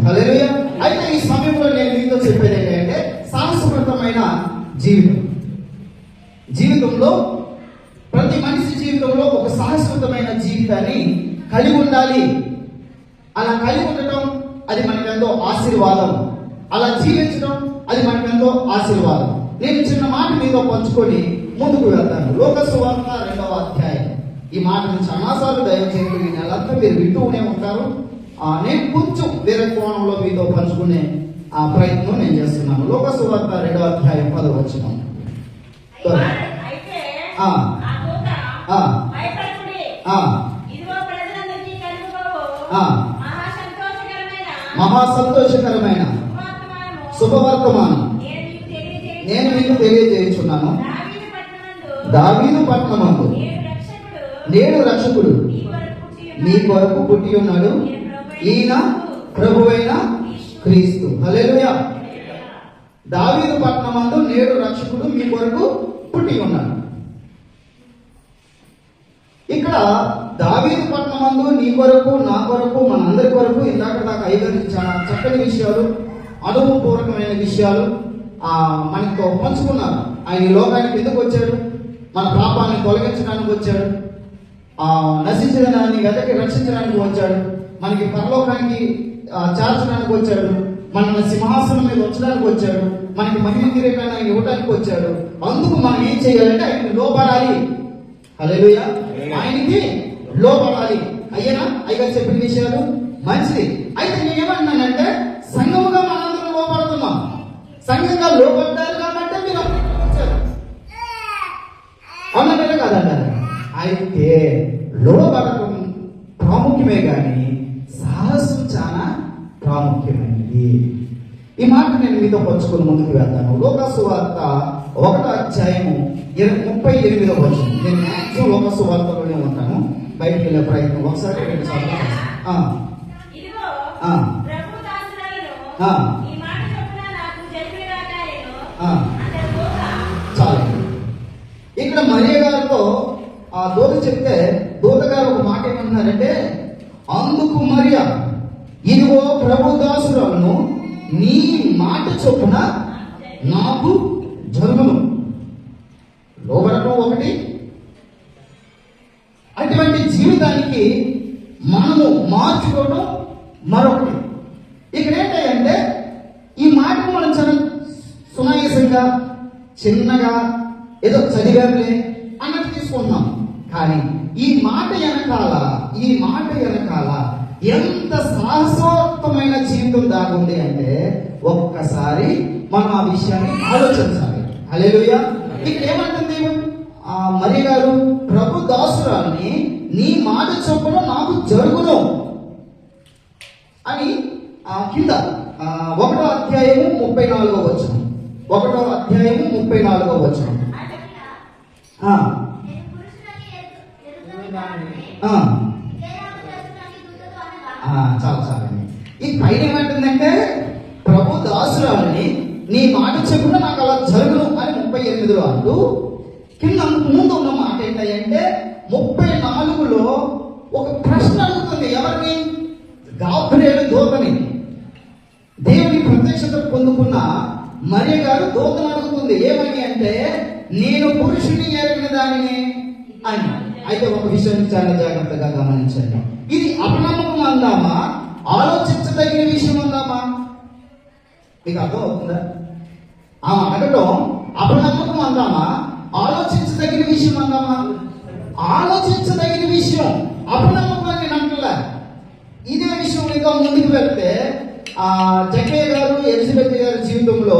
హల్లెలూయా. అయితే ఈ సమయంలో నేను మీతో చెప్పేది ఏంటంటే శాశ్వతమైన జీవితంలో ప్రతి మనిషి జీవితంలో ఒక శాశ్వతమైన జీవితాన్ని కలిగి ఉండాలి. అలా కలిగి ఉండటం అది మనకెంతో ఆశీర్వాదం. అలా జీవించడం అది మనకెంతో ఆశీర్వాదం. నేను చిన్న మాట మీతో పంచుకొని ముందుకు వెళ్తాను. లోక సువార్త 2వ అధ్యాయం. ఈ మాటను చాలాసార్లు దయచేసి ఈ నెలంతా మీరు వింటూనే ఉంటారు. నేను కొంచెం వేరే కోణంలో మీతో పంచుకునే ప్రయత్నం నేను చేస్తున్నాను. లోక సువార్త 2వ అధ్యాయం 10వ వచనం. మహా సంతోషకరమైన శుభవర్తమానం నేను మీకు తెలియజేయుచున్నాను. దావీదు పట్టణమందు నేడు రక్షకుడు మీ కొరకు పుట్టి ఉన్నాడు. ఈయన ప్రభువైన క్రీస్తు. హల్లెలూయా. దావీదు పట్టణమందు నేడు రక్షకుడు మీ కొరకు పుట్టి ఉన్నాడు. ఇక్కడ దావీదు పట్టణమందు నీ కొరకు, నా కొరకు, మనందరి కొరకు ఇందాక దాకా అయ్యగారు చాలా చక్కని విషయాలు, అనుభవపూర్వకమైన విషయాలు మనతో పంచుకున్నారు. ఆయన ఈ లోకానికి ఎందుకు వచ్చాడు? మన పాపాన్ని తొలగించడానికి వచ్చాడు. నశించిన దాన్ని వెతకి రక్షించడానికి వచ్చాడు. మనకి పరలోకానికి చేర్చడానికి వచ్చాడు. మన సింహాసనం మీద ఉంచడానికి వచ్చాడు. మనకి మహిమ కిరీటాన్ని ఆయన ఇవ్వడానికి వచ్చాడు. అందుకు మనం ఏం చేయాలంటే ఆయనకి లోపడాలి. హల్లెలూయా. ఆయనకి లోపడాలి. అయ్యగారు చెప్పిన విషయాలు మంచిది. అయితే నేను ఏమన్నానంటే సంఘముగా మనందరం లోపడుతున్నాం. సంఘంగా లోపడ్డారు కాబట్టి మీరు అన్నట్టే కాదంటారు. అయితే లోపడటం ప్రాముఖ్యమే కానీ సాహసం చాలా ప్రాముఖ్యమైనది. ఈ మాట నేను మీతో పంచుకొని ముందుకు వెళ్తాను. లోక సువార్త 1వ అధ్యాయము 38వ వచనం. నేను మ్యాక్సిమం లోక సువార్తలోనే ఉంటాను. బయటికి వెళ్ళే ప్రయత్నం ఒకసారి చాలు. ఇక్కడ మరియ గారితో ఆ దూత చెప్తే దూత గారు ఒక మాట ఏమంటున్నారంటే, అందుకు మరియ ఇదిగో ప్రభు దాసురాలను, నీ మాట చొప్పున నాకు జరుగును. లోబడటం ఒకటి, అటువంటి జీవితానికి మనము మార్చుకోవడం మరొకటి. ఇక్కడ ఏంటంటే ఈ మాటను మనం చాలా సునాయాసంగా చిన్నగా ఏదో చదివాములే అన్నట్టు తీసుకుంటున్నాం. కానీ ఈ మాట వెనకాల ఎంత సాహసోక్తమైన జీవితం దాగుంది అంటే ఒక్కసారి మనం ఆ విషయాన్ని ఆలోచించాలి. హల్లెలూయా. ఇక్కడ ఏమంటుంది మరి గారు, ప్రభు దాసురాల్ని నీ మాట చొప్పున నాకు జరుగును అని కింద 1వ అధ్యాయము 34వ వచనం. 1వ అధ్యాయము 34వ వచనం. చాలండి. ఈ పైన ఏమంటుందంటే ప్రభు దాసురాలని నీ మాట చెప్పున నాకు అలా జరుగును అని 38లో అంటూ కింద ముందు ఉన్న మాట ఏంటంటే 34లో ఒక ప్రశ్న అడుగుతుంది. ఎవరిని? గాబ్రియేలు దూతని. దేవుని ప్రత్యక్షత పొందుకున్న మరియ గారు దూతను అడుగుతుంది. ఏమని అంటే, నేను పురుషుని ఎరిగిన దానిని అని. అయితే ఒక విషయం చాలా జాగ్రత్తగా గమనించండి. ఇది అపనమ్మకం అందామా, ఆలోచించదగిన విషయం అందామా? మీకు అర్థం అవుతుందా? అడగటం అపనమ్మకం అందామా, ఆలోచించదగిన విషయం అందామా? ఆలోచించదగిన విషయం. అపనమ్మకం అని అంటున్నా. ఇదే విషయం ఇంకా ముందుకు వెళ్తే జక్కయ్య గారు, ఎలిజబెత్ గారి జీవితంలో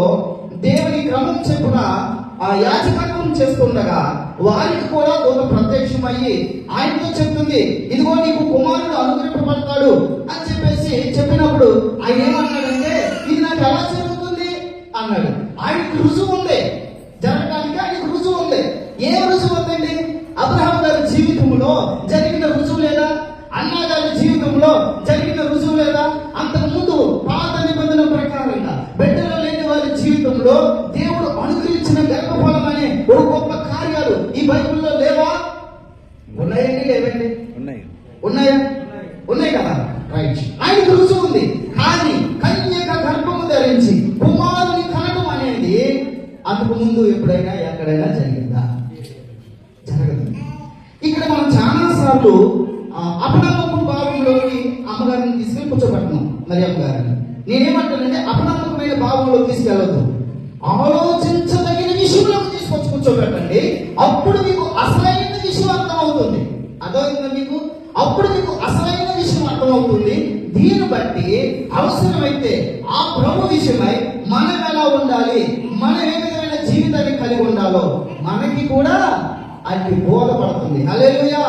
దేవుని క్రమం చెప్పున యాజకత్వం చేస్తుండగా వారికి కూడా దూత ప్రత్యక్షమయ్యి ఆయనతో చెప్తుంది, ఇదిగో నీకు కుమారుడు అనుగ్రహింపబడతాడు అని చెప్పినప్పుడు ఆయన ఏమన్నాడంటే, ఇది నాకు ఎలా జరుగుతుంది అన్నాడు. ఆయనకు రుజువు ఉంది, జరగడానికి ఆయనకు రుజువు ఉంది. ఏం రుజువు ఉందండి? అబ్రహాం గారి జీవితంలో జరిగిన రుజువు లేదా? అన్నా గారి జీవితంలో జరిగిన రుజువు లేదా? అంతకు ముందు పాత నిబంధన ప్రకారంగా బిడ్డలు లేని వారి జీవితంలో దేవుడు అనుగ్రహించిన గర్భఫలం అనే ఒక గొప్ప కార్యాలు ఈ బైబిల్లో లేవా? ఉన్నాయండి? లేవండి? ఉన్నాయా? ఉన్నాయి కదా. రైట్. ఆయనకు రుజువు ఉంది. అంతకు ముందు ఎప్పుడైనా ఎక్కడైనా జరిగిందా? జరగదు. ఇక్కడ మనం చాలా సార్లు అపనమ్మకం భావంలోకి అమ్మగారిని తీసుకెళ్ళి కూర్చోబెట్టను, మరి అమ్మగారిని. నేనేమంటానంటే అపనమ్మకమైన భావంలో తీసుకెళ్ళదు, ఆలోచించదగిన విషయంలోకి తీసుకొచ్చి కూర్చోబెట్టండి. అప్పుడు మీకు అసలైన విషయం అర్థమవుతుంది. అర్థమవుతుందా మీకు? అప్పుడు మీకు అసలైన విషయం అర్థమవుతుంది. దీన్ని బట్టి అవసరమైతే ఆ ప్రభు విషయమై మనం ఎలా ఉండాలి, మనం ఏ విధమైన జీవితాన్ని కలిగి ఉండాలో మనకి కూడా అది బోధపడుతుంది. హల్లెలూయా.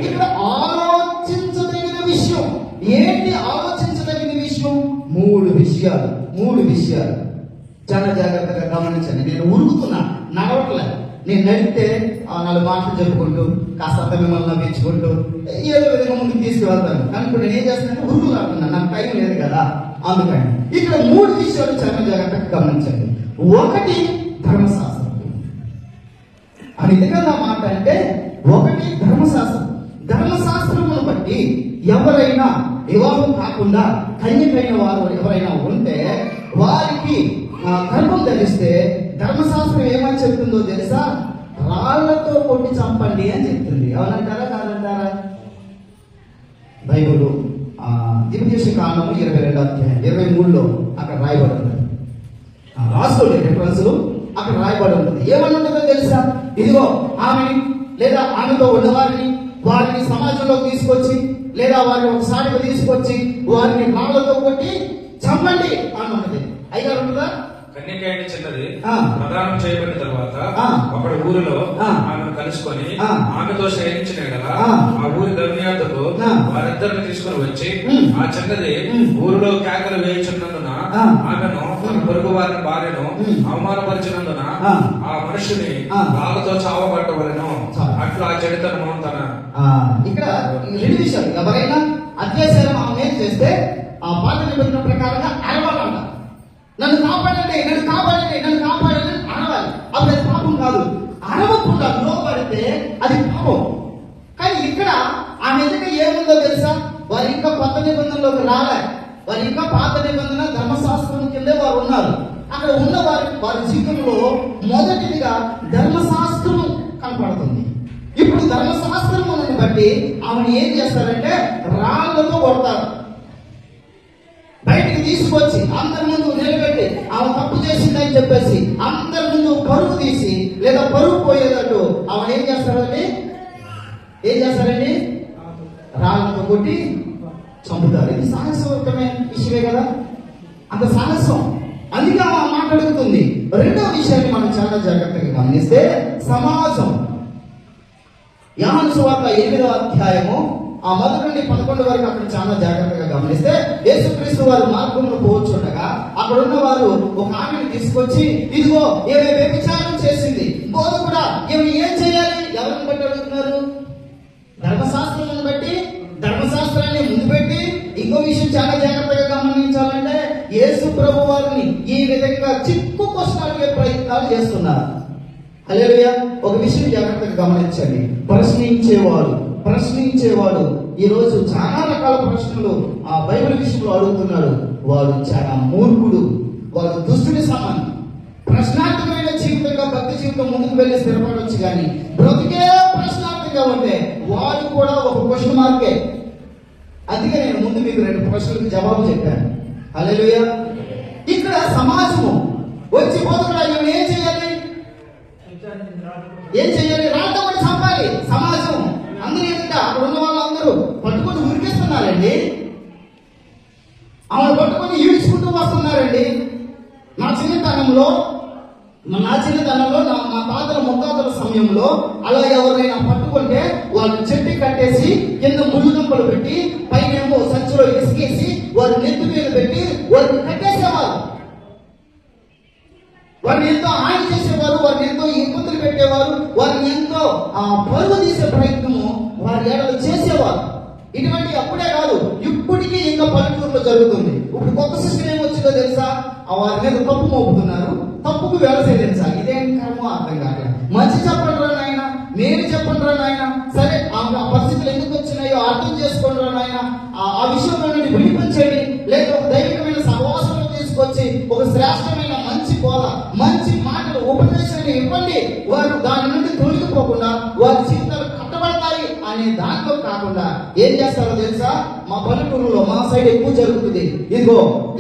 ఇక్కడ ఆలోచించదగిన విషయం ఏంటి? ఆలోచించదగిన విషయం మూడు విషయాలు చాలా జాగ్రత్తగా గమనించండి. నేను ఉరుకుతున్నా, నడవట్లే. నేను నడిస్తే 4 మాటలు చెప్పుకుంటూ కాస్త మిమ్మల్ని నవ్వించుకుంటూ ఏదో విధంగా ముందుకు తీసుకువెళ్తాను. కానీ ఇప్పుడు నేను ఏం చేస్తున్నాను? ఉరుకులాడుతున్నాను, నాకు టైం లేదు కదా. అందుకని ఇక్కడ 3 విషయాలు చాలా జాగ్రత్తగా గమనించండి. ఒకటి ధర్మశాస్త్రం. అది ఎందుకన్నా మాట అంటే, ఒకటి ధర్మశాస్త్రమును బట్టి ఎవరైనా వివాహం కాకుండా కన్యకైన వారు ఎవరైనా ఉంటే వారికి గర్భం ధరిస్తే ధర్మశాస్త్రం ఏమని చెప్తుందో తెలుసా? రాళ్లతో కొట్టి చంపండి అని చెప్తుంది. అవునంటారా కాదంటారా? బైబిల్ ద్వితీయోపదేశకాండము 22వ అధ్యాయం 23లో అక్కడ రాయబడి ఉంటుంది. రాసుకోండి రిఫరెన్స్, అక్కడ రాయబడి ఉంటుంది. ఏమని ఉంటుందో తెలుసా? ఇదిగో ఆమెని లేదా ఆమెతో ఉన్నవారిని వారిని సమాజంలోకి తీసుకొచ్చి లేదా వారిని ఒకసారిగా తీసుకొచ్చి వారిని రాళ్లతో కొట్టి చంపండి అని ఉన్నది. అయ్యారు ఉంటుందా? కన్యకైన చిన్నది ప్రదానం చేయబడిన తర్వాత ఒకడు ఊరిలో ఆమెను కలుసుకొని ఆమెతో శయనించిన కదా ఆ ఊరి ధర్మయార్థకు వారిద్దరిని తీసుకుని వచ్చి ఆ చిన్నది ఊరిలో కేకలు వేయించున్నందున ఆమెను తన పొరుగు వారిని భార్యను అవమానపరిచినందున ఆ మనుషుని రాళ్ళతో చావబట్టవలను. అట్లా ఆ చెడుతనము తన ఇక్కడ 2 విషయాలు. ఎవరైనా అత్యాచారం ఆమె చేస్తే ఆ పాత నిబంధన ప్రకారంగా అరవాలంట. నన్ను కాపాడండి అనవాలి. అప్పుడు అది పాపం కాదు. అరవకుండా లోపడితే అది పాపం. కానీ ఇక్కడ ఆమె ఎదుట ఏముందో తెలుసా? వారు ఇంకా కొత్త నిబంధనలోకి రాలే. వారు ఇంకా పాత నిబంధన ధర్మశాస్త్రం కిందే వారు ఉన్నారు. అక్కడ ఉన్న వారి జీవితంలో మొదటిదిగా ధర్మశాస్త్రం కనపడుతుంది. ఇప్పుడు ధర్మశాస్త్రములను బట్టి ఆమెను ఏం చేస్తారంటే రాళ్లతో కొడతారు. బయటికి తీసుకొచ్చి అందరి ముందు నిలబెట్టి ఆమె తప్పు చేసిందని చెప్పేసి అందరి ముందు పరుగు తీసి లేదా పరుగు పోయేటట్టు ఆమె ఏం చేస్తారండి? రాళ్ళతో కొట్టి చంపుతారు. ఇది సాహసవంతమైన విషయమే కదా, అంత సాహసం. అందుకే ఆమె మాట్లాడుతుంది. 2వ విషయాన్ని మనం చాలా జాగ్రత్తగా గమనిస్తే సమాజం. యోహాను సువార్త 8వ అధ్యాయము ఆ 1 నుండి 11 వరకు అక్కడ చాలా జాగ్రత్తగా గమనిస్తే యేసుక్రీస్తు వారు మార్గంలో పోవచ్చుండగా అక్కడ ఉన్న వారు ఒక ఆమెను తీసుకొచ్చి ఇదిగో ఏమే వ్యభిచారం చేసింది, బోధకుడా ఏమి ఏం చేయాలి? ఎవరిని బట్టి అడుగుతున్నారు? ధర్మశాస్త్రాన్ని బట్టి, ధర్మశాస్త్రాన్ని ముందు పెట్టి. ఇంకో విషయం చాలా జాగ్రత్తగా గమనించాలంటే యేసు ప్రభు వారిని ఈ విధంగా చిక్కు ప్రశ్నలు ప్రయత్నాలు చేస్తున్నారు. హల్లెలూయా. ఒక విషయం జాగ్రత్తగా గమనించండి. ప్రశ్నించేవాడు ఈ రోజు చాలా రకాల ప్రశ్నలు ఆ బైబిల్ విషయంలో అడుగుతున్నాడు. వాడు చాలా మూర్ఖుడు, వాడు దుష్టుని సమానం. ప్రశ్నార్థమైన జీవితంగా భక్తి జీవితం ముందుకు వెళ్ళి స్థిరపడవచ్చు, కానీ బ్రతికే ప్రశ్నార్థంగా ఉంటే వాడు కూడా ఒక క్వశ్చన్ మార్కే. అందుకే నేను ముందు మీకు 2 ప్రశ్నలకు జవాబు చెప్పాను. హల్లెలూయా. ఇక్కడ సమాజము వచ్చి బోధకుడు ఏం చేయాలి? రాళ్ళతో కూడా చంపాలి. సమాజం అందరూ ఏంటంటే అక్కడ ఉన్న వాళ్ళందరూ పట్టుకొని ఉరికిస్తున్నారండి. ఆమె పట్టుకొని ఈడ్చుకుంటూ వస్తున్నారండి. నా చిన్నతనంలో మా తాతల ముత్తాతల సమయంలో అలా ఎవరైనా పట్టుకుంటే వాళ్ళు చెట్టు కట్టేసి కింద ముళ్ళు దుంపలు పెట్టి పైనేమో సంచిలో ఇసుకేసి వారి నెత్తి మీద పెట్టి వారిని కట్టేసేవారు. వారిని ఎంతో హాని చేసేవారు, వారిని ఎంతో ఇబ్బందులు పెట్టేవారు, వారిని ఎంతో పరుగు తీసే ప్రయత్నము వారి ఏడలు చేసేవారు. ఇటువంటి అప్పుడే కాదు, ఇప్పటికీ ఇంకా పల్లెటూరులో జరుగుతుంది. ఇప్పుడు కొత్త సిస్టమ్ ఏమొచ్చిందో తెలుసా? వారి మీద తప్పు మోపుతున్నారు, తప్పుకు వ్యవసాయించాలి. ఇదేం కర్మ అర్థం కాదు. మంచి చెప్పండి రా నాయన, నేను చెప్పండి రా నాయన. సరే ఆ పరిస్థితులు ఎందుకు వచ్చినాయో అర్థం చేసుకోండి రా నాయన. ఆ విషయంలో నుండి వినిపించండి, లేదా ఒక దైవికమైన సహవాసంలో తీసుకొచ్చి ఒక శ్రేష్టమైన మంచి బోధ, మంచి మాటలు ఉపదేశం దాని నుండి తొలగిపోకుండా వారి జీవితాలు కట్టబడతాయి అనే దాంట్లో కాకుండా ఏం చేస్తారో తెలుసా? మా పల్లెటూరులో మా సైడ్ ఎక్కువ జరుగుతుంది. ఇదిగో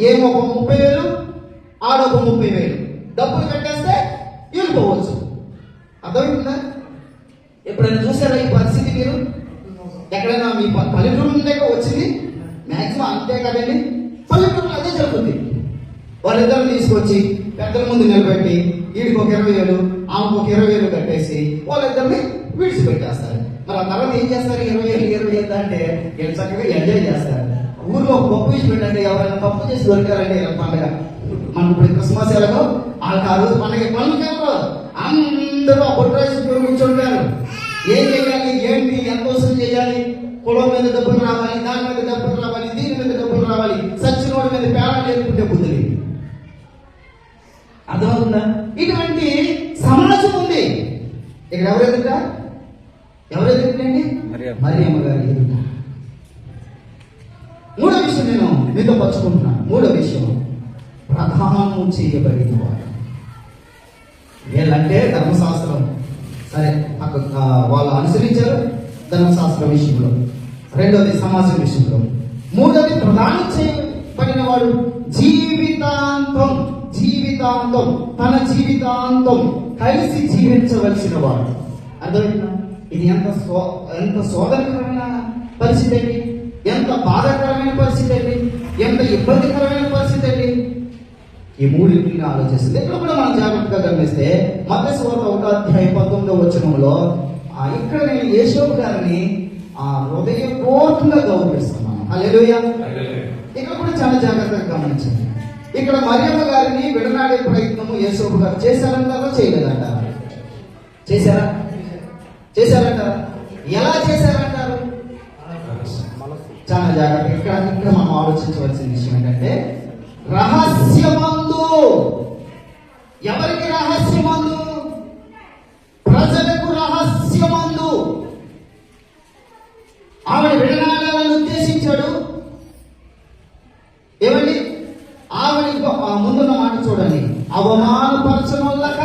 ఏమో ఒక 30,000 ఆడొక 30,000 డబ్బులు కట్టేస్తే వెళ్ళిపోవచ్చు. అర్థమవుతుందా? ఎప్పుడైనా చూసారా ఈ పరిస్థితి? మీరు ఎక్కడైనా మీ పల్లెటూరు నుండే వచ్చింది? మ్యాక్సిమం అంతే కదండి, పల్లెటూరులో అదే జరుగుతుంది. వాళ్ళిద్దరు తీసుకొచ్చి పెద్దల ముందు నిలబెట్టి వీడికి ఒక 20,000 ఆమెకు ఒక 20,000 కట్టేసి వాళ్ళిద్దరిని విడిచిపెట్టేస్తారు. మరి ఆ తర్వాత ఏం చేస్తారు? 20,000 అంటే వీళ్ళు చక్కగా ఎంజాయ్ చేస్తారు. ఊర్లో ఒక పప్పు వేసి పెట్టండి, ఎవరైనా తప్పు చేసి దొరికారంటే పండుగ మనకు ఇప్పుడు క్రిస్మస్ ఎలాగో వాళ్ళకి ఆ రోజు పండుగ పనులు అందరూ ఆ పొట్టు రైస్ కూర్చుంటారు. ఏం చేయాలి, ఏంటి, ఎంత వసూలు చేయాలి, కులం మీద డబ్బులు రావాలి, దాని మీద డబ్బులు రావాలి, దీని మీద డబ్బులు రావాలి, సచ్చినోడి మీద పేడ లేకుంటే బుద్ధులు. అర్థమవుతుందా? ఇటువంటి సమాజం ఉంది. ఇక్కడ ఎవరెదురుండి మరియమ్మ గారి ఎదుట. మూడో విషయం నేను మీతో పంచుకుంటున్నాను. మూడో విషయం, ప్రధానం చేయబడిన వాడు. వీళ్ళంటే ధర్మశాస్త్రం సరే వాళ్ళు అనుసరించారు ధర్మశాస్త్ర విషయంలో, రెండోది సమాజం విషయంలో, మూడోది ప్రధానం చేయబడిన వాడు జీవితాంతం తన జీవితాంతం కలిసి జీవించవలసిన వాడు. అర్థమైందా? ఇది ఎంత శోధనకరమైన పరిస్థితి అండి, ఎంత బాధాకరమైన పరిస్థితి అండి, ఎంత ఇబ్బందికరమైన పరిస్థితి అండి. ఈ మూడింటిని ఆలోచిస్తుంది. ఇక్కడ కూడా మనం జాగ్రత్తగా గమనిస్తే మత్తయి సువార్త 1:19 ఇక్కడ నేను యేసోబు గారిని హృదయపూర్వకంగా గౌరవిస్తున్నాను. హల్లెలూయా. ఇక్కడ కూడా చాలా జాగ్రత్తగా గమనించండి. ఇక్కడ మరియమ్మ గారిని విడనాడే ప్రయత్నము యేసోబు గారు చేశారంటారా చేయలేదంటారా? చేశారంటారా? ఎలా చేశారంటారు? చాలా జాగ్రత్త. ఇక్కడ మనం ఆలోచించవలసిన విషయం ఏంటంటే రహస్యమందు. ఎవరికి రహస్యమందు? ప్రజలకు రహస్యమందు ఆవిడ విడనాడాలని ఉద్దేశించాడు. ఏమండి? ఆవిడ ముందున్న మాట చూడండి, అవమానపరచనొల్లక.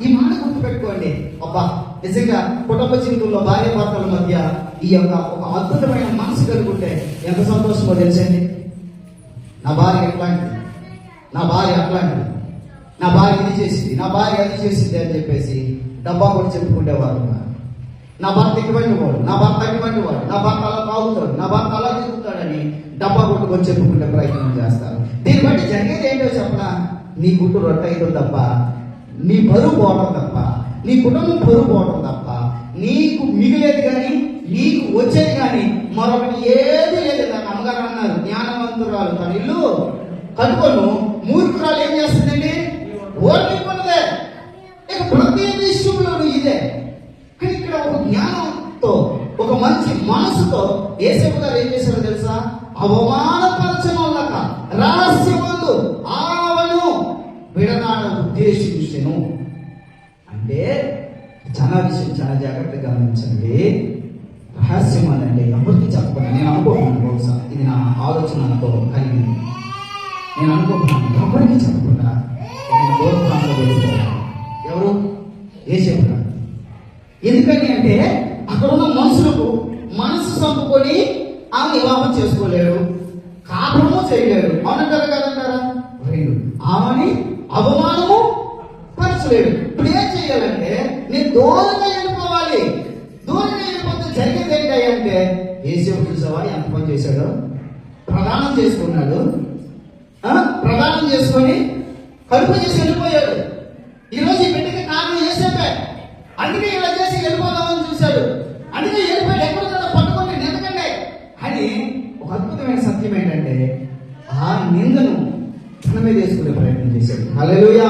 ఈ మాట గుర్తుపెట్టుకోండి. అబ్బా, నిజంగా కుటుంబ జీవితంలో భార్య భర్తల మధ్య ఈ యొక్క ఒక అద్భుతమైన మనసు కలుగుంటే ఎంత సంతోషమో తెలుసండి. నా భార్య ఎట్లాంటిది, నా భార్య అట్లాంటిది, నా భార్య ఇది చేసింది, నా భార్య అది చేసింది అని చెప్పేసి డబ్బా కూడా చెప్పుకుంటేవారు. నా భర్త ఇటువంటి వాడు, నా భర్త ఇటువంటి వాడు, నా భర్త అలా తాగుతాడు, నా భర్త అలా తిరుగుతాడని డబ్బా కొట్టుకొని చెప్పుకుంటే ప్రయత్నం చేస్తారు. దీన్ని బట్టి జరిగేది ఏంటో చెప్పనా? నీ గుట్టు రొట్టె అయితే తప్ప, నీ బరువు పోవడం తప్ప, నీ కుటుంబం బరువు పోవడం తప్ప నీకు మిగిలేదు కానీ, నీకు వచ్చేది కానీ మరొకటి ఏది లేదు. నాకు అమ్మగారు అన్నారు, జ్ఞానవంతురాలు తన ఇల్లు కట్టుకోను, మూర్ఖురాలు ఏం చేస్తుందండి? ఓర్చుకున్నదే. ఇక ప్రతి విషయంలో ఇదే. కానీ ఇక్కడ ఒక జ్ఞానంతో, ఒక మంచి మనసుతో యేసయ్య గారు ఏం చేశారో తెలుసా? అవమానపరచనొల్లక రహస్యమందు ఆవను విడనాడ ఉద్దేశించెను. అంటే చాలా విషయం చాలా జాగ్రత్తగా గమనించండి. రహస్యం అనండి ఎవరికి చెప్పకుండా, నేను అనుకుంటున్నాను, బహుశా ఇది నా ఆలోచనతో కలిగింది, నేను అనుకుంటున్నాను ఎవరికి చెప్పకుండా గోత్రాంలో వెళ్ళిపోయాను. ఎవరు? యేసయ్య గారు. ఎందుకని అంటే అక్కడ ఉన్న మనుషులకు మనసు చంపుకొని ఆమె వివాహం చేసుకోలేరు, కాపురము చేయలేరు. అవునంటారా కాదంటారా? ఆమెని అవమానము పరచలేడు. ఇప్పుడు ఏం చేయాలంటే నేను దూరంగా వెళ్ళిపోవాలి. దూరంగా వెళ్ళిపోతే జరిగేది ఏంటంటే యేసయ్య చూసావా ఎంత పని చేశాడో? ప్రదానం చేసుకున్నాడు, ప్రదానం చేసుకొని కడుపు చేసి వెళ్ళిపోయాడు. ఈరోజు ఈ బిడ్డకి కారణం యేసయ్యే. అందుకే ఇలా చేసి వెళ్ళిపోదామని చూశాడు. అందుకే వెళ్ళిపోయాడు. ఎక్కడున్నాడో పట్టుకొని నిందకండి అని. ఒక అద్భుతమైన సత్యం ఏంటంటే ఆ నిందను తన మీద వేసుకునే ప్రయత్నం చేశాడు. హల్లెలూయా.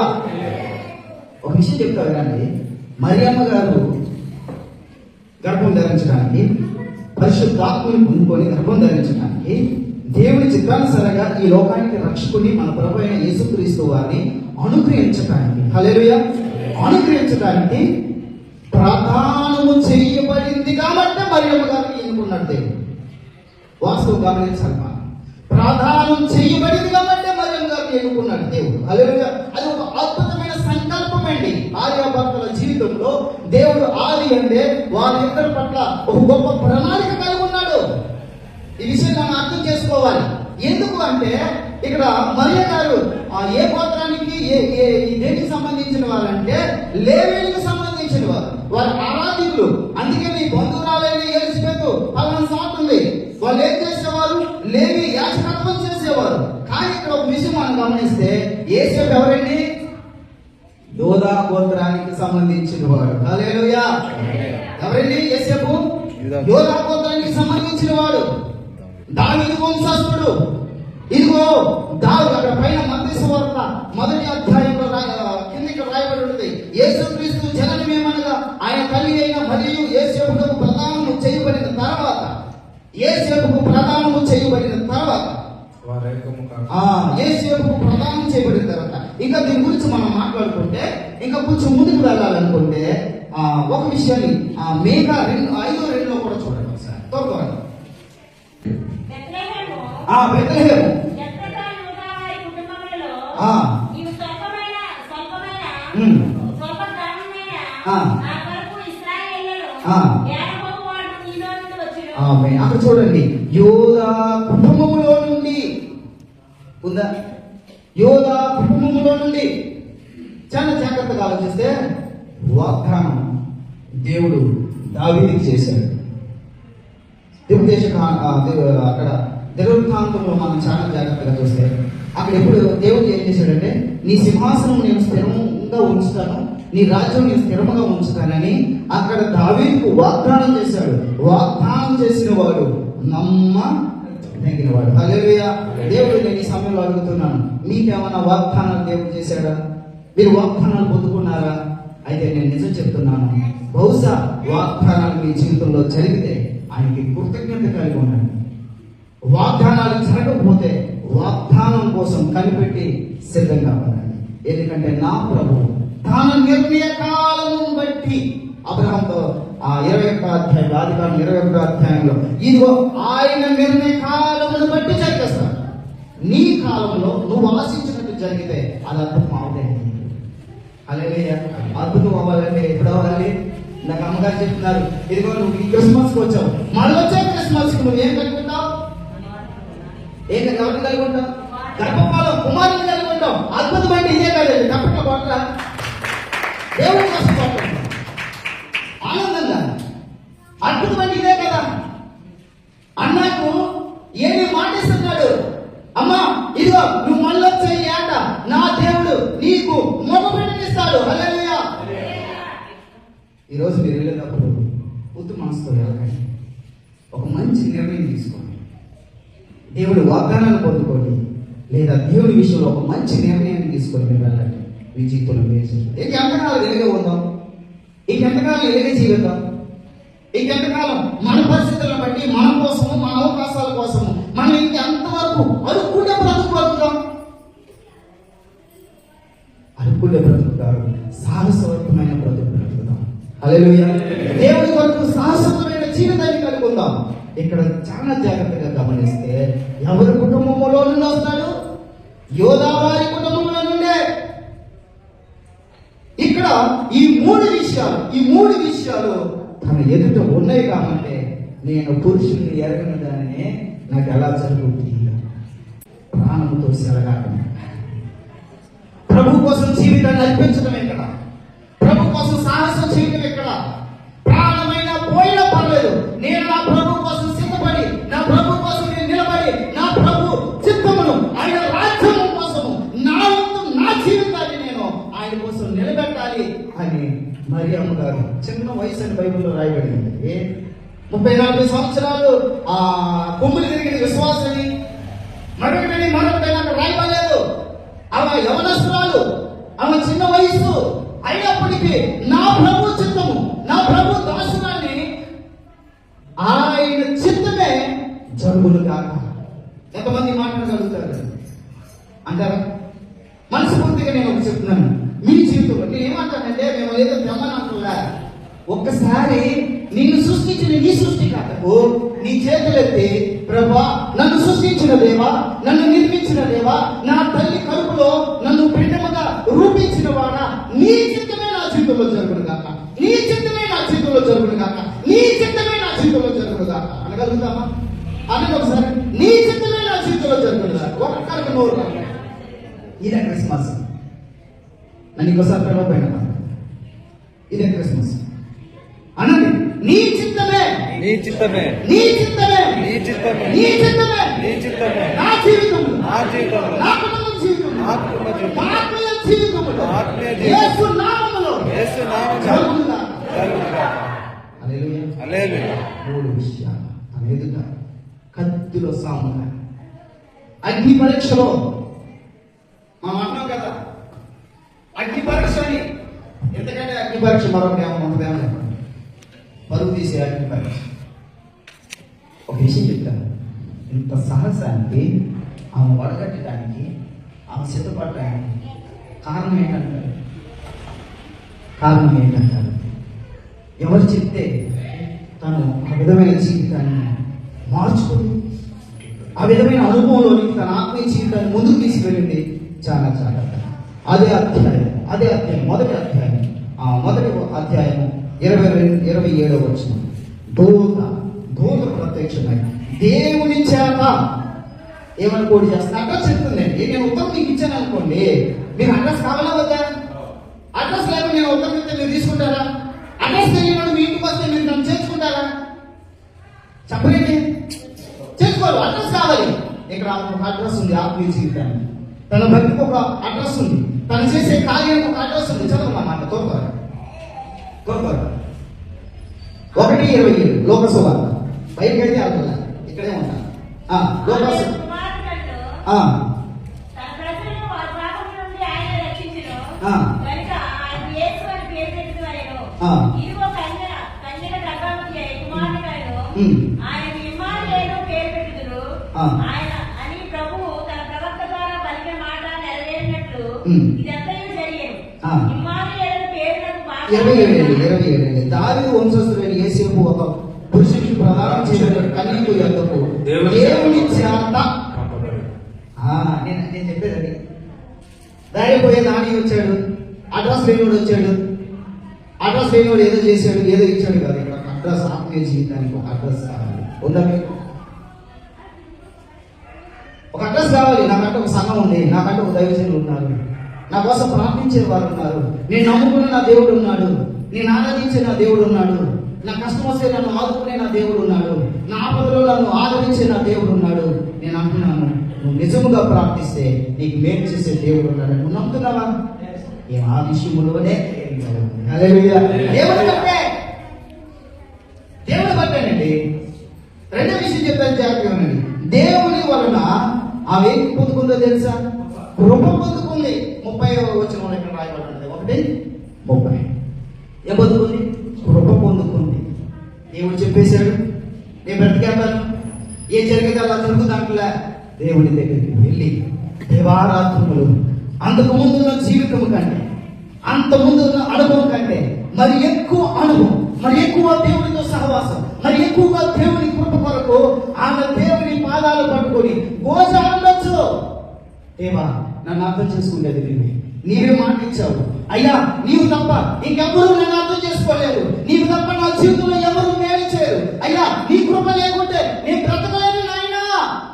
ఒక విషయం చెప్తా వినండి. మరియమ్మ గారు గర్భం ధరించడానికి, పరిశుద్ధాత్మని పొందుకొని గర్భం ధరించడానికి, దేవుని చిత్తానుసారంగా ఈ లోకానికి రక్షకుని మన ప్రభు అయిన యేసుక్రీస్తు వారిని అనుగ్రహించడానికి, హల్లెలూయా, అనుగ్రహించడానికి ప్రదానము చేయబడింది కాబట్టి మరియమ్మ గారిని ఎన్నుకున్నాడు దేవుడు. వాస్తవం గమనించాలి. ప్రదానం చేయబడింది కాబట్టి మరియమ్మ గారిని ఎన్నుకున్నాడు దేవుడు. హల్లెలూయా. అది ఒక అద్భుతమైన సంకల్పం అండి. భార్యాభర్తల జీవితంలో దేవుడు ఆది అంటే వారి ఇద్దరి పట్ల ఒక గొప్ప ప్రణాళిక కలిగి ఉన్నాడు. ఈ విషయం మనం అర్థం చేసుకోవాలి. ఎందుకు అంటే ఇక్కడ మరియ గారు ఏ గోత్రానికి దేనికి సంబంధించిన వారంటే లేవీయులకు సంబంధించిన వారు, వారు ఆరాధికులు. అందుకే నీ బంధువురాలైన ఎలిజబెత్ పలానా సాట్ ఉంది. వాళ్ళు ఏం చేసేవారు? లేవి యాజకత్వం చేసేవారు. కానీ ఇక్కడ ఒక విషయం మనం గమనిస్తే యేసేపు ఎవరండి? యోదా గోత్రానికి సంబంధించిన వాడు. హల్లెలూయా. ఎవరండి యేసేపు? యోదా గోత్రానికి సంబంధించిన వాడు, దావీదు వంశస్థుడు. ఇదిగో దావీదు అక్కడ పైన మత్తయి సువార్త 1వ అధ్యాయంలో కిందికి రాయబడి ఉంటుంది. యేసుక్రీస్తు జననమేమనగా ఆయన తల్లి అయిన మరియు యేసేపుకు ప్రదానము చేయబడిన తర్వాత యేసేపుకు ప్రదానం చేయబడిన తర్వాత ఇంకా దీని గురించి మనం మాట్లాడుకుంటే ఇంకా కొంచెం ముందుకు వెళ్ళాలనుకుంటే ఒక విషయాన్ని మేఘా 5:2 కూడా చూడండి ఒకసారి. తోడుకోండి. బెత్లెహేము అక్కడ చూడండి, యోదా కుటుంబములో నుండి ఉందా? యోదా కుటుంబములో నుండి. చాలా జాగ్రత్తగా ఆలోచిస్తే వాగ్దానం దేవుడు దావీదుకి చేశాడు. అక్కడ దినవృత్తాంతంలో మనం చాలా జాగ్రత్తగా చూస్తే అక్కడ ఎప్పుడు దేవుడు ఏం చేశాడంటే నీ సింహాసనం నేను స్థిరంగా ఉంచుతాను, నీ రాజ్యం నేను స్థిరంగా ఉంచుతానని అక్కడ దావీదుకు వాగ్దానం చేశాడు. వాగ్దానం చేసిన వాడు నమ్మదగిన వాడు. హల్లెలూయా. దేవుడు నేను ఈ సమయంలో అడుగుతున్నాను, మీకేమైనా వాగ్దానాలు దేవుడు చేశాడా? మీరు వాగ్దానాలు పొందుకున్నారా? అయితే నేను నిజం చెప్తున్నాను, బహుశా వాగ్దానాలు మీ జీవితంలో జరిగితే ఆయనకి కృతజ్ఞత కలిగి ఉండండి. వాగ్దానాలు జరగకపోతే వాగ్దానం కోసం కనిపెట్టి సిద్ధంగా ఉండండి. ఎందుకంటే నా ప్రభు తన నిర్ణయ కాలమును బట్టి అబ్రహాంతో 21వ అధ్యాయం ఆదికాండం 21వ అధ్యాయంలో ఇదిగో ఆయన నిర్ణయ కాలమును బట్టి జరిగేస్తాడు. నీ కాలంలో నువ్వు ఆశించినట్టు జరిగితే అది అద్భుతం అవుతాయి. హల్లెలూయా. అద్భుతం అవ్వాలంటే ఎప్పుడు అవ్వాలి? నాకు అమ్మగారు చెప్తున్నారు, ఇదిగో నువ్వు ఈ క్రిస్మస్కి వచ్చావు, మళ్ళీ వచ్చే క్రిస్మస్కి నువ్వు ఏం కలుగుతావు? ఎవరిని కలిగి ఉంటావు? గర్భఫలం కుమారుని కలిగి ఉంటావు. అద్భుతం అంటే ఇదే కాదండి. తప్పక కొట్ట దేవుడి కోసం కొట్టండి ఆనందంగా. అద్భుతం అంటే ఇదే కదా. అన్నకు ఏమి మాటిస్తున్నాడు? అమ్మా ఇదిగో నువ్వు మళ్ళీ వచ్చే ఏట నా దేవుడు నీకు మగబిడ్డనిస్తాడు. హల్లెలూయా. ఈరోజు మీరు వెళ్ళేటప్పుడు ఉత్తు మనసుతో వెళ్ళకండి, ఒక మంచి నిర్ణయం తీసుకోండి. దేవుడు వాగ్దానాన్ని పొందుకోండి, లేదా దేవుడి విషయంలో ఒక మంచి నిర్ణయాన్ని తీసుకొని మీరు వెళ్ళండి. మీ జీవితంలో వేసి ఇంకెంతకాలం వెలుగే ఉందాం, ఇంకెంతకాలం వెలుగే జీవితం, ఇంకెంతకాలం మన పరిస్థితులను బట్టి మన కోసము మన అవకాశాల కోసము మనం ఇంకెంతవరకు అడుక్కుంటే బ్రతుకుతాం? అడుక్కుంటే బ్రతుకుతారు, సాహసవంతమైన బ్రతుకు బ్రతుకుతాం. హల్లెలూయా. దేవుడి కొరకు సాహసవంతమైన జీవితాన్ని కలిగి ఉందాం. ఇక్కడ చాలా జాగ్రత్తగా గమనిస్తే ఎవరి కుటుంబంలో నుండి వస్తాడు? యోదా వారి కుటుంబంలో నుండే. ఇక్కడ ఈ మూడు విషయాలు తన ఎదుట ఉన్నాయి కాబట్టి నేను పురుషుల్ని ఎరగని దానినే నాకు ఎలా జరుగుతుంది? ప్రాణముతో సెలగాటం. ప్రభు కోసం జీవితాన్ని అర్పించడం ఎక్కడ? ప్రభు కోసం సాహసం చేయడం ఎక్కడ? ప్రాణమైన పోయినా పర్లేదు, నేను నా ప్రభు కోసం సిద్ధపడి నా ప్రభు కోసం నేను నిలబడి నా ప్రభు చిత్తమును ఆయన రాజ్యము కోసము నా జీవితాన్ని నేను ఆయన కోసం నిలబెట్టాలి అని మరియమ్మ గారు చిన్న వయసు అని బైబిల్లో రాయబడింది. 34 సంవత్సరాలు కొమ్ములు తిరిగిన విశ్వాసని మరొకటి నాకు రాయబడలేదు. ఆమె యవనస్తురాలు, ఆమె చిన్న వయసు అయినప్పటికీ నా ప్రభు చిత్తము, నా ప్రభు దాసురాన్ని ఆయన చిత్తమే జరుగులు కాక. ఎంతమంది మాట్లాడగలుగుతారు అంటారా? మనస్ఫూర్తిగా నేను ఒకటి చెప్తున్నాను, మీ జీవితంలో నేను ఏమంటానంటే, మేము ఏదో తెమ్మనంటున్నా, ఒక్కసారి నిన్ను సృష్టించిన నీ సృష్టికర్తకు నీ చేతులెత్తి, ప్రభా నన్ను సృష్టించిన దేవా, నన్ను నిర్మించిన దేవా, నా తల్లి కడుపులో నన్ను పిండముగా రూపించిన వాడా, నీ చిత్తమే నా జీవితంలో జరుగును కాక, నీ చిత్తమే ఇదే క్రిస్మస్. నన్ను ఇంకోసారి పిలవపోయినా ఇదే క్రిస్మస్ అనండి. నీ చిత్తమే, నీ చిత్తమే, నీ చిత్తమే, నీ చిత్తమే, నీ చిత్తమే, నీ చిత్తమే, నా జీవితంలో, నా జీవితంలో, నా కుటుంబ జీవితంలో, నా కుటుంబ జీవితంలో, నా ఆత్మీయ జీవితంలో, ఆత్మీయ జీవితంలో, యేసు నామములో యేసు నామములో జరుగునుగాక. జరుగునుగాక. హల్లెలూయా. హల్లెలూయా. 3 విషయాలు తన ఎదుట కత్తిలో సాముగా అగ్ని పరీక్షలో మనం అంటున్నాం కదా, అగ్ని పరీక్ష అని. ఎందుకంటే అగ్ని పరీక్ష మరొకటి ఏమన్నా ఉంటుందేమో చెప్పండి. పరుగు తీసే అగ్ని పరీక్ష. ఒక విషయం చెప్తాను. ఇంత సాహసానికి ఆమె వడగట్టడానికి, ఆమె సిద్ధపడడానికి కారణం ఏంటంటారు? కారణం ఏంటంటారు? ఎవరు చెప్తే తను ఆ విధమైన జీవితాన్ని మార్చుకుని ఆ విధమైన అనుభవంలోనికి తన ఆత్మీయ జీవితాన్ని ముందుకు తీసుకెళ్ళింది చాలా జాగ్రత్త. అదే అధ్యాయం మొదటి అధ్యాయం, మొదటి అధ్యాయము 27వ వచనం. దూత ప్రత్యక్షమై దేవుని చేత ఏమని కోడి చేస్తా అడ్రస్ చెప్తుందండి. నేను ఉత్తరం మీకు ఇచ్చాను అనుకోండి, మీకు అడ్రస్ కావాలా వద్దా? అడ్రస్ లేకుండా నేను ఉత్తరం ఇస్తే మీరు తీసుకుంటారా? అడ్రస్ తెలియని మీ ఇంటికి వస్తే మీరు నన్ను చేర్చుకుంటారా? చెప్పండి. చేసుకోవాలి. అడ్రస్ కావాలి. ఇక్కడ ఒక అడ్రస్ ఉంది. ఆత్మీయ జీవితాన్ని తన భక్తికి ఒక అడ్రస్ ఉంది. తను చేసే కార్యానికి ఒక అడ్రస్ ఉంది. చదవమ్మా మాట త్వరగా 1:27 లోకసువార్త. బయటకైతే అర్థం ఇక్కడే ఉంటాను. లోకసు దావీదు వంశస్థుడైన యేసేపు ఒక పురుషుడికి ప్రదానం చేసిన కన్యకు యొద్దకు దేవుని చేత నేను చెప్పేదండి. దారిపోయే నాని వచ్చాడు, అడ్రస్ లేనివాడు వచ్చాడు. అడ్రస్ లేనివాడు ఏదో చేశాడు, ఏదో ఇచ్చాడు కాదు. ఇక్కడ అడ్రస్, ఆత్మీయ జీవితానికి ఒక అడ్రస్ కావాలి. ఉందా మీకు? ఒక అడ్రస్ కావాలి. నాకంటే ఒక సంఘం ఉంది, నాకంటే ఒక దైవజనులు ఉన్నారు, నా కోసం ప్రార్థించే వారు ఉన్నారు, నేను నమ్ముకున్న నా దేవుడు ఉన్నాడు, నేను ఆరాధించే నా దేవుడు ఉన్నాడు, నా కష్టం వస్తే నన్ను ఆదుకునే నా దేవుడు ఉన్నాడు, నా ఆపదలో నన్ను ఆదరించే నా దేవుడు ఉన్నాడు. నేను అంటున్నాను, నువ్వు నిజముగా ప్రార్థిస్తే నీకు మేలు చేసే దేవుడు ఉన్నాడు. నువ్వు నమ్ముతున్నావా? ఆ విషయంలోనే దేవుడు పట్టానండి. రెండో విషయం చెప్పాను, జాగ్రత్తగా ఉండండి. దేవుని వలన ఆమె ఏం పొందుకుందో తెలుసా? కృప పొందుకుంది. 30వ వచనంలో ఇక్కడ రాయబడింది. 1:30 ఏం పొందుకుంది? కృప పొందుకుంది. దేవుడు చెప్పేశాడు, నేను బ్రతికేస్తాను, ఏం జరిగేది అలా జరుగుతుందంటలే. దేవుడి దగ్గరికి వెళ్ళి దేవారాత్రములు అంతకు ముందున్న జీవితం కంటే, అంత ముందున్న అనుభవం కంటే మరి ఎక్కువ అనుభవం, మరి ఎక్కువ దేవుడితో సహవాసం, మరి ఎక్కువగా దేవుని కృప కొరకు ఆమె దేవుని పాదాలు పట్టుకొని గోజ ఉండొచ్చు. దేవా, నన్ను అర్థం చేసుకునేది నీవే మాట ఇచ్చావు అయ్యా, నీవు తప్ప ఇంకెవ్వరూ నన్ను అర్థం చేసుకోలేరు, నీవు తప్ప నా జీవితంలో ఎవరు మేలు చేయరు అయ్యా, నీ కృప లేకుంటే నేను బ్రతకలేను నాయనా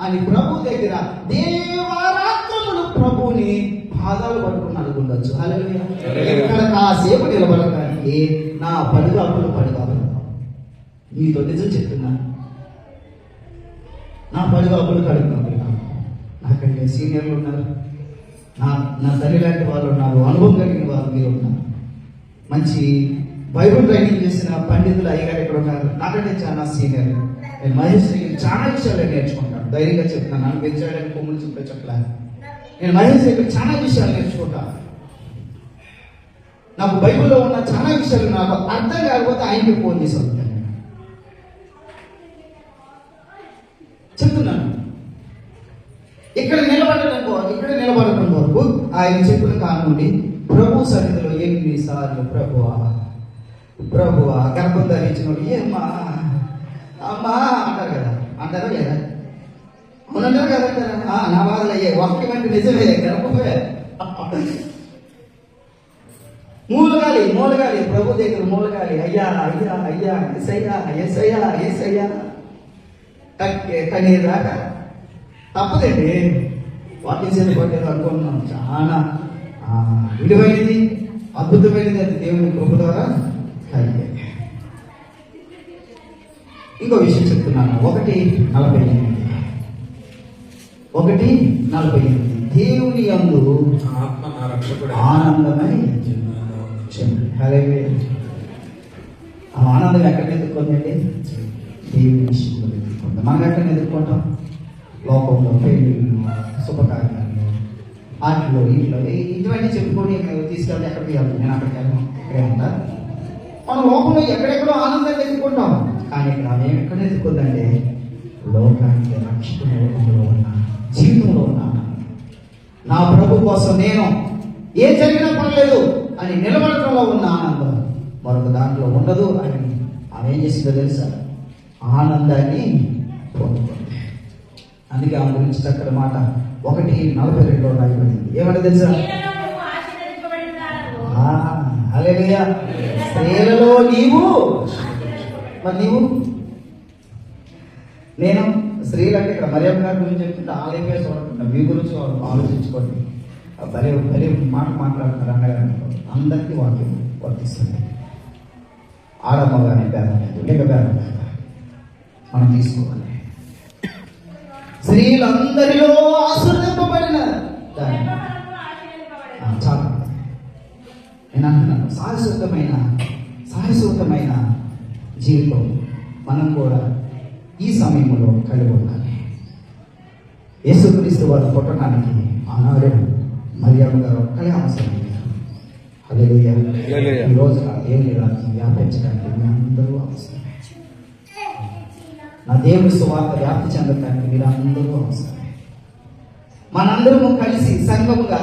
అని ప్రభు దగ్గర దేవారాత్రములు ప్రభుని పాదాలు పట్టుకుని అనుకుండొచ్చు. హల్లెలూయా. ఇక్కడ కాసేపు నిలబడటానికి నా పడిగాపులు మీతో నిజం చెప్తున్నాను. నా పడిగాపులు కడుగుతున్నాను. నాకంటే సీనియర్లు ఉన్నారు, నా తల్లి లాంటి వాళ్ళు ఉన్నారు, అనుభవం కలిగిన వాళ్ళు మీరు ఉన్నారు, మంచి బైబుల్ ట్రైనింగ్ చేసిన పండితులు అయ్యగారు ఇక్కడ ఉన్నారు, నాకంటే చాలా సీనియర్. నేను మహేష్ దగ్గర చాలా విషయాలు నేర్చుకుంటాను. ధైర్యంగా చెప్తున్నాను. నన్ను పెంచాడని కొమ్ములు చూపే చెప్పలేదు. నేను మహేష్ దగ్గర చాలా విషయాలు నేర్చుకుంటాను. నాకు బైబిల్లో ఉన్న చాలా విషయాలు నాకు అర్థం కాకపోతే ఆయనకి ఫోన్ చేసి వస్తాను. చెప్తున్నాను. ఇక్కడ నిలబడటం వరకు ఆయన చెప్పిన కానుండి ప్రభు సన్నిధిలో ఎన్నిసార్లు ప్రభువా గర్భం ధరించిన ఏమ్మా అమ్మా అంటారు కదా, అంటారా లేదా? అవునంటారు కదంటారా? నా బాధలు అయ్యే వాక్యం అంటే నిజమే. గర్భమే మూలగాలి ప్రభు దగ్గర మూలగాలి. అయ్యా అయ్యా అయ్యా ఎస్ఐయా ఎస్ఐయా ఎస్ఐయా కన్నీరు దాకా తప్పదండి. వాక్యం చేత పట్టేది అనుకుంటున్నాం. చాలా విలువైనది, అద్భుతమైనది. అది దేవుని కృప ద్వారా కలిగే. ఇంకో విషయం చెప్తున్నాను. 1:48 దేవుని యందు ఆత్మ నా రక్షకుడు ఆనందమై హల్లెలూయా. ఆ ఆనందం ఎక్కడ ఎదుర్కొందండి? దేవుని విషయంలో ఎదుర్కొంటాం. మనం ఎక్కడ ఎదుర్కొంటాం? లోకంలో, పెళ్ళిళ్ళు, శుభకార్యాలు, ఆటలు, ఇంట్లో ఇటువంటి చెప్పుకొని తీసుకెళ్తే ఎక్కడికి వెళ్తాం? నేను అక్కడికి వెళ్ళను, ఇక్కడే ఉంటా. మనం లోకంలో ఎక్కడెక్కడో ఆనందాన్ని ఎదుర్కొంటాం. కానీ ఇక్కడ ఆమె ఎక్కడ ఎదుర్కొందంటే లోకానికి రక్షణ లోకంలో ఉన్న జీవితంలో ఉన్న నా ప్రభు కోసం నేను ఏ జరిగినా పర్లేదు అని నిలబడటంలో ఉన్న ఆనందం మరొక దాంట్లో ఉండదు అని ఆమె ఏం చేసిందో తెలుసా? ఆనందాన్ని పొందుకుంది. అందుకే ఆమె గురించి చక్కటి మాట 1:42 రాయబడింది. ఏమంటే తెలుసా? హల్లెలూయా. స్త్రీలలో నీవు, మరి నీవు, నేను స్త్రీలు అంటే ఇక్కడ మరియమ్మ గారి గురించి చెప్తుంటే ఆలయమే చూడకుండా మీ గురించి ఆలోచించుకోండి. భలే మాట మాట్లాడుతున్నారు అన్నగారు. అందరికీ వాక్యం వర్తిస్తుంది. ఆడమ్మగానే భేదం లేదు, లేక భేదం లేదు, మనం తీసుకోవాలి. స్త్రీలందరిలో ఆశీర్వదింపబడిన చాలా నేను అంటున్నాను. శాశ్వతమైన జీవితం మనం కూడా ఈ సమయంలో కలిగి ఉండాలి. యేసుక్రీస్తు వారు పుట్టడానికి ఆనాడు మరియమ్మ గారు ఒక్కలే అవసరమయ్యారు. హల్లెలూయా. ఈ రోజున దేవుని రాజ్యం వ్యాపించడానికి మీ అందరూ అవసరమే. నా దేవుని సువార్త వ్యాప్తి చెందడానికి మీరు అందరూ అవసరమే. మనందరము కలిసి సంఘముగా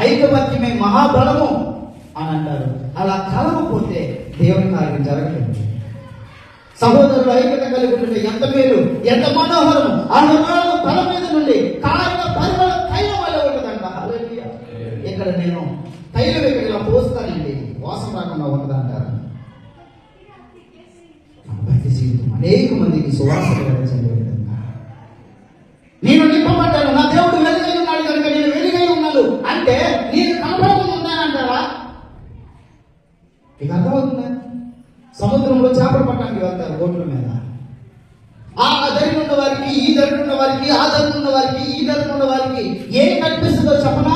ఐకమత్యమే మహాబలము అని అంటారు. అలా కలవకపోతే దేవుని కార్యం జరగలేదు. సహోదరులు ఐక్యత కలిగి ఉంటే ఎంత మేలు, ఎంత మనోహరం. ఆ బల మీద నుండి కారణ పరిమళ తైలం వల్ల ఉంటుందంట. హల్లెలూయా. ఇక్కడ నేను తైలం ఇక్కడ పోస్తానండి, వాసన రాకుండా ఉంటుందంటారు. భక్తి జీవితం అనేక మందికి సువాసన కలిగించే విధంగా నేను నింపబడ్డాను. నా దేవుడు వెలుగై ఉన్నాడు కనుక నేను వెలుగై ఉన్నాను అంటే నేను కనపడకుండా ఉన్నానంటారా? మీకు అర్థమవుతుందా? సముద్రంలో చేపలు పట్టడానికి వెళ్తారు బోట్ల మీద. ఆ ధరణ ఉన్న వారికి, ఈ ధరణ ఉన్న వారికి, ఆ ధరణ ఉన్న వారికి, ఈ ధరణ ఉన్న వారికి ఏం కనిపిస్తుందో చెప్పనా?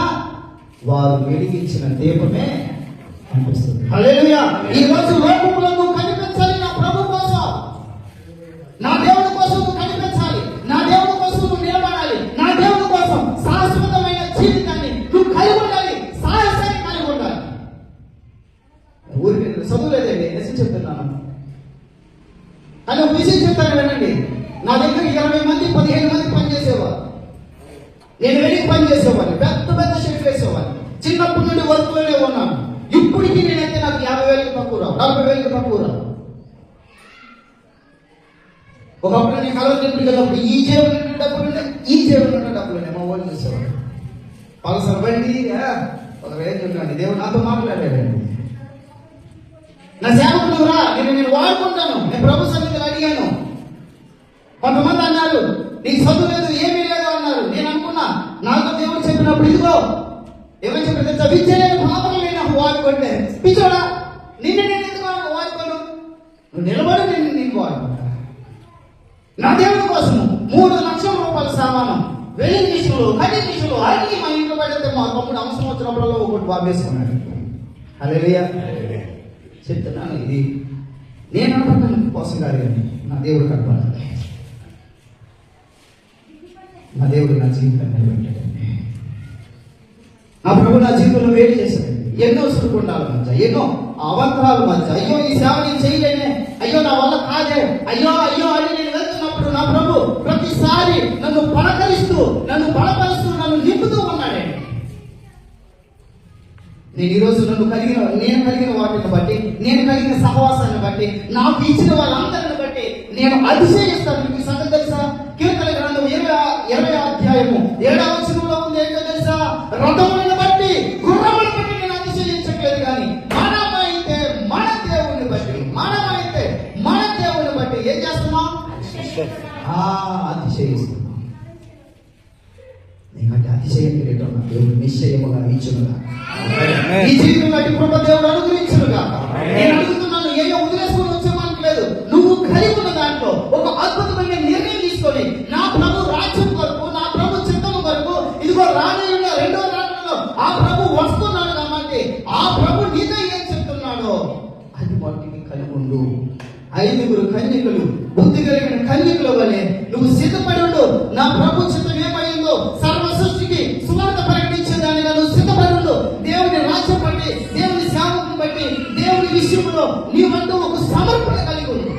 వారు వెలిగించిన దీపమే కనిపిస్తుంది. హల్లెలూయా. ఈ రోజు లోకంలో కనిపించాలి నా ప్రభు కోసం, నా దేవుడి కోసం కనిపించాలి, నా దేవుడి కోసం నువ్వు నిలబడాలి, నా దేవుడి కోసం శాశ్వతమైన జీవితాన్ని నువ్వు కలిగి ఉండాలి, సాహసాన్ని కలిగి ఉండాలి. ఊరికి చదువులేదండి, నిజం చెప్తున్నాను. కానీ ఒక విషయం చెప్తాను వినండి. నా దగ్గర 20 మంది 15 మంది పనిచేసేవారు. నేను వెళ్ళి పనిచేసేవాడిని, పెద్ద షెడ్ వేసేవాడిని. చిన్నప్పటి నుండి వర్క్లోనే ఉన్నాను. ఇప్పటికీ నేనైతే నాకు 50,000 తక్కువ రావు, 40,000 తక్కువ రావు. ఒకప్పుడు నేను కలవ వెళ్ళినప్పుడు ఈ జేబులు డబ్బులు ఈ జేబులు డబ్బులు మా వాళ్ళు చూసేవాడు. పలసర బండి ఒక రేంజ్ ఉండండి. దేవుడు నాతో మాట్లాడాడండి. నా సేవకులు రా, నేను వాడుకుంటాను. నేను ప్రభు సన్నిధిలో అడిగాను. కొంతమంది అన్నారు నీకు చదువు లేదు, ఏమీ లేదు అన్నారు. నేను అనుకున్నా, నాతో దేవుడు చెప్పినప్పుడు ఇదిగో ఏమని చెప్పి విద్యలేని పాపం నేను వాడుకుంటే పిచ్చోడా నిన్ను నేను ఎందుకు వాడుకోను? నువ్వు నిలబడి నేను నీకు వాడుకుంటా. నా దేవుడి కోసం 3 లక్షల రూపాయల సామానం, వెళ్లి నిషులు, కడి నిషులు అన్ని మా ఇంట్లో పడితే మా తమ్ముడు అవసరం వచ్చినప్పుడల్లా ఒకటి బాబేసుకున్నాడు. హల్లెలూయా. చెప్తున్నాను, ఇది నేను అనుకుంటాను కోసం కాదు, నా దేవుడు కనపడాలి. నా దేవుడు నా జీవితాన్ని నిలబెట్టాడండి. నా ప్రభు నా జీవితంలో వేడి చేశాడండి. ఎన్నో సుఖుండాల మధ్య, ఎన్నో అవంతరాల మధ్య, అయ్యో ఈ సేవ నేను చేయలేనే, అయ్యో నా వల్ల కాదే, అయ్యో అని నేను వెళ్తున్నప్పుడు నా ప్రభు ప్రతిసారి నన్ను పలకరిస్తూ, నన్ను బలపరుస్తూ, నన్ను నింపుతూ ఉన్నాడండి. నేను ఈరోజు నేను కలిగిన వాటిని బట్టి, నేను కలిగిన సహవాసాన్ని బట్టి, నాకు ఇచ్చిన వాళ్ళందరిని బట్టి నేను అతిశయిస్తాను. మీకు సంగతి తెలుసా? కీర్తన గ్రంథం 20వ అధ్యాయము 7వ వచనంలో ఉంది. ఏంటో తెలుసా? రథములను బట్టి, గుర్రములను బట్టి నేను అతిశయించట్లేదు, కానీ మనమైతే మన దేవుని బట్టి ఏం చేస్తున్నాం? అతిశయిస్తున్నాం. నీకు చేయటం నా దేవుడు నిశ్చయముగా ఇచ్చునుగా. ఈ జీవితంలో అటు కృప దేవుడు అనుగ్రహించునుగా. నేను అడుగుతున్నాను, ఏదో వదిలేసుకొని వచ్చేమనట్లేదు. నువ్వు కలిగి ఉన్న దాంట్లో ఒక అద్భుతమైన నిర్ణయం తీసుకొని నా ప్రభు రాజ్యం కొరకు, నా ప్రభు చిత్తము కొరకు, ఇదిగో రానున్న రెండో రాత్రిలో ఆ ప్రభు వస్తున్నాడు కాబట్టి ఆ ప్రభు నీతో ఏం చెప్తున్నాడో అది వాటిని కలిగి ఉండు. 5 కన్యకలు బుద్ధి కలిగిన కన్యకుల వలె నువ్వు సిద్ధపడి ఉండు. నా ప్రభు చిత్తం ఏమైందో సర్వ సృష్టికి సువార్త ప్రకటించేదానిగా నువ్వు సిద్ధపడి ఉండు. దేవుని రాజ్యం బట్టి, దేవుని సేవకుని బట్టి, దేవుని విషయంలో నీవంటూ ఒక సమర్పణ కలిగి ఉండు.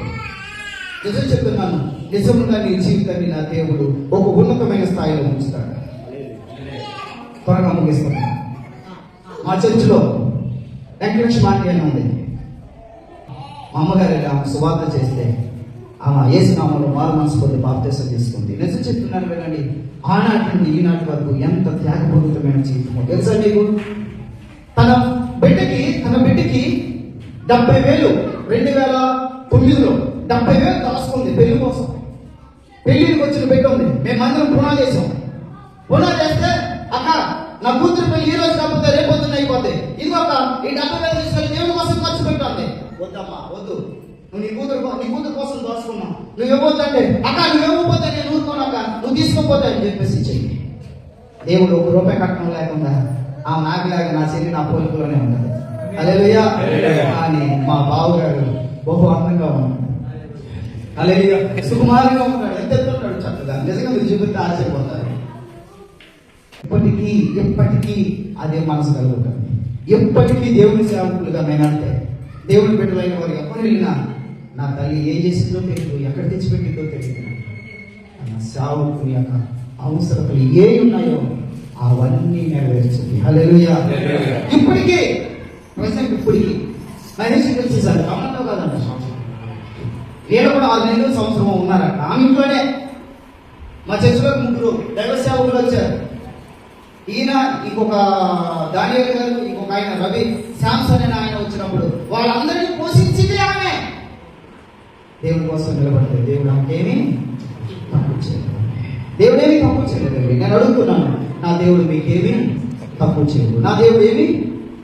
నిజం చెప్తున్నాను, నిజంగా నీ జీవితాన్ని నా దేవుడు ఒక ఉన్నతమైన స్థాయిలో ఉంచుతాడు. త్వరగా ముగిస్తున్నాను. మా చర్చిలో వెంకటేశ్వర మాటి అని ఉంది. మా అమ్మగారు ఆమె సువార్త చేస్తే ఆమె యేసునామములో మారు మనసు పొంది బాప్తిసం తీసుకుంది. నిజం చెప్తున్నాను వినండి, ఆనాటి నుండి ఈనాటి వరకు ఎంత త్యాగపూరితమైన జీవితమో తెలుసా మీకు? తన బిడ్డకి 70,000 2009లో 70,000 దాచుకుంది పెళ్లి కోసం. పెళ్లికి వచ్చిన బిడ్డ ఉంది. మేము అందరం పునాది చేసాం. పునాది చేస్తే అక్క నా కూతురు పెళ్లి ఈ రోజు కాకపోతే రేపు పొద్దున్న అయిపోతాయి. ఇంకొక ఈ 70,000 తీసుకెళ్ళి దేవుని కోసం ఖర్చు పెట్టాలి. వద్దమ్మా వద్దు, నువ్వు నీ కూతురు కోసం దాచుకున్నావు. నువ్వు ఇవ్వబోతుంటే అక్క నువ్వు ఇవ్వకపోతే నేను ఊరుకోనక్క, నువ్వు తీసుకోపోతా అని చెప్పేసి చెయ్యి. దేవుడు ₹1 కట్టడం లేకుండా ఆమె నాకులాగా నా చెల్లి నా పోలికలోనే ఉన్నది. హల్లెలూయా. కానీ మా బావగారు బహు అందంగా ఉన్నాడు. హల్లెలూయా. సుకుమారంగా ఉన్నాడు. ఎంత ఉంటాడు చక్కగా. నిజంగా మీరు చూపిస్తే ఆశ్చర్యపోతారు. ఎప్పటికీ అదే మనసు కలుగుతాడు. ఎప్పటికీ దేవుని సేవకులుగా నేనంటే దేవుని బిడ్డలైన వారు ఎవరు వెళ్ళినా నా తల్లి ఏం చేసిందో తెలియదు, ఎక్కడ తెచ్చిపెట్టిందో తెలియదు. నా సేవకుని యొక్క అవసరతలు ఏ ఉన్నాయో అవన్నీ నెరవేర్చింది. హల్లెలూయా. ఇప్పటికీ మహేష్ తెలిసేసారు అమ్మతో కాదంట. వీళ్ళు కూడా 6 నెలలు సంవత్సరం ఉన్నారట. ఆమె ఇంట్లోనే మా చర్చిలో 3 దైవ సేవకులు వచ్చారు. ఈయన, ఇంకొక దానియేలు గారు, ఇంకొక ఆయన రవి శాంసన్ అని ఆయన వచ్చినప్పుడు వాళ్ళందరినీ పోషించింది ఆమె. దేవుడి కోసం నిలబడితే దేవుడు ఆమెకేమీ తప్పు చేయలేదు. దేవుడేమీ తప్పు చేయలేదు. నేను అడుగుతున్నాను, నా దేవుడు మీకేమీ తప్పు చేయదు. నా దేవుడు ఏమీ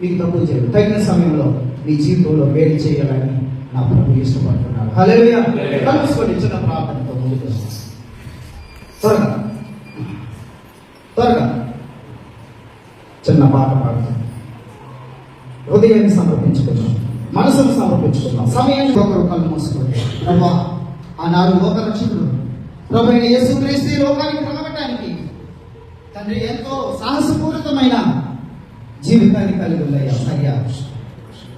మీకు తప్పు చేయదు. తగిన సమయంలో మీ జీవితంలో వేడి చేయాలని నా ప్రభు ఇష్టపడుతున్నాడు. హల్లెలూయా. కలుసుకొని చిన్న ప్రార్థనతో ముందుకు త్వరగా చిన్న పాట పాడుతాం. హృదయాన్ని సమర్పించుకుందాం, మనసును సమర్పించుకుందాం. సమయాన్ని ఒకరు కళ్ళు మూసుకుంటే ప్రభా ఆనాడు లోకరక్షకుడు ప్రభు అయిన యేసుక్రీస్తు లోకానికి కలగటానికి తండ్రి ఎంతో సాహసపూరితమైన జీవితాన్ని కలిగి ఉన్నాయా సరియా.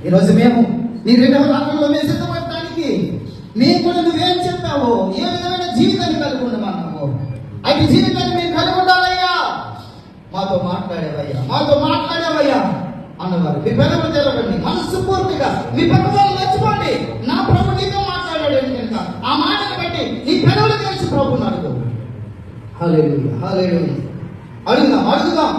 ఈరోజు మేము నీ 2వ రాకడలో మేము సిద్ధపడటానికి మేము కూడా నువ్వేం చెప్పావో, ఏ విధమైన జీవితాన్ని కలిగి ఉండమన్నావో అటు జీవితాన్ని మేము కలిగి ఉండాలయ్యా. మాతో మాట్లాడేవయ్యా అన్నవారు మీ పెదవులు తెరవండి. మనస్ఫూర్తిగా మీ పెదవులు మర్చిపోండి. నా ప్రభు నీతో మాట్లాడాడు కనుక ఆ మాటను బట్టి నీ పెదవులు తెలిసి ప్రభుని అడుగు. హల్లెలూయా. హల్లెలూయా. అడుగుదాం.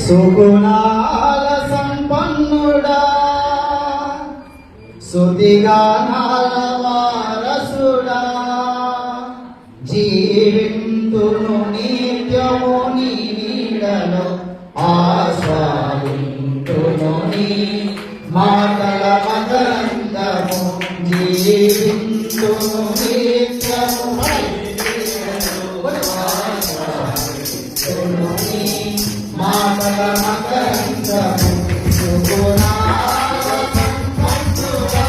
సుగుణాల సంపన్నుడా, సుదిగానాల వారసుడా, జీవింతును నిత్యము నీ నీడలో, ఆస్వాదింతును నీ మాటల మకరందము, జీవింతును నిత్యము మాటల మకరందము, సుగుణాల సంపన్నుడా,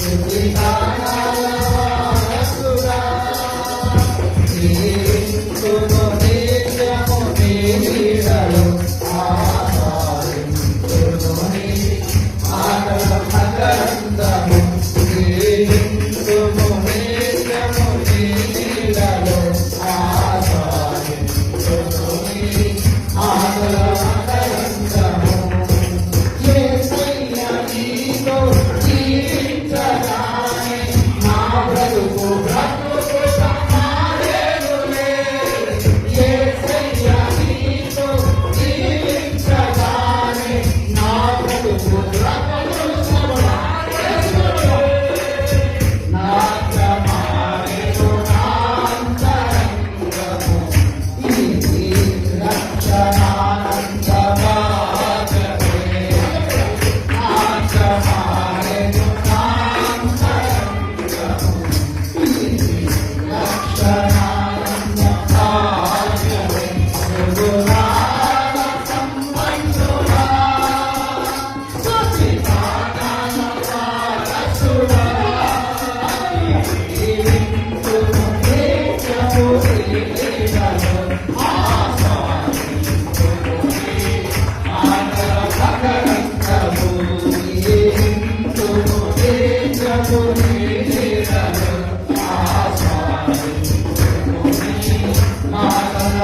సుదిగానాల మాతల